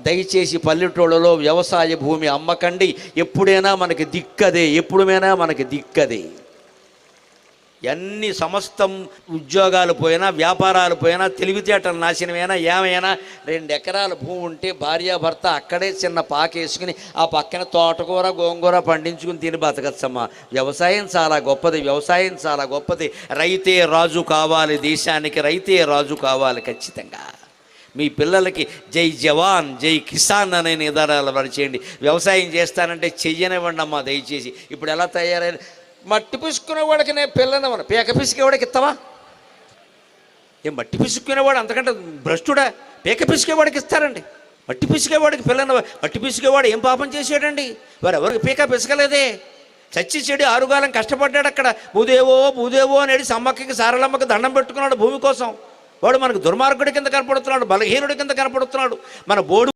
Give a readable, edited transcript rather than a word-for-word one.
దయచేసి పల్లెటూళ్ళలో వ్యవసాయ భూమి అమ్మకండి. ఎప్పుడైనా మనకి దిక్కదే, ఎప్పుడైనా మనకి దిక్కదే. ఎన్ని సమస్తం ఉద్యోగాలు పోయినా, వ్యాపారాలు పోయినా, తెలివితేటలు నాశనమైనా, ఏమైనా 2 ఎకరాల భూమి ఉంటే భార్యాభర్త అక్కడే చిన్న పాకేసుకుని ఆ పక్కన తోటకూర గోంగూర పండించుకుని తిని బతకచ్చమ్మా. వ్యవసాయం చాలా గొప్పది, వ్యవసాయం చాలా గొప్పది. రైతే రాజు కావాలి, దేశానికి రైతే రాజు కావాలి ఖచ్చితంగా. మీ పిల్లలకి జై జవాన్ జై కిసాన్ అనే నిదానాలు పరిచేయండి. వ్యవసాయం చేస్తానంటే చెయ్యనివ్వండి అమ్మా దయచేసి. ఇప్పుడు ఎలా తయారైన మట్టి పిసుకునేవాడికి నేను పిల్లనవను, పీక పిసికేవాడికి ఇస్తావా? ఏం మట్టి పిసుకునేవాడు అంతకంటే భ్రష్టుడా? పీక పిసికేవాడికి ఇస్తారండి. మట్టి పిసికేవాడికి పిల్లన, మట్టి పిసికేవాడు ఏం పాపం చేసాడండి? వారు ఎవరికి పీక పిసకలేదే. చచ్చి చెడి ఆరుగాలం కష్టపడ్డాడు అక్కడ. భూదేవో భూదేవో అనేది సమ్మక్కకి సారలమ్మకి దండం పెట్టుకున్నాడు భూమి కోసం. వాడు మనకు దుర్మార్గుడి కింద కనపడుతున్నాడు, బలహీనుడి కింద కనపడుతున్నాడు. మన బోడు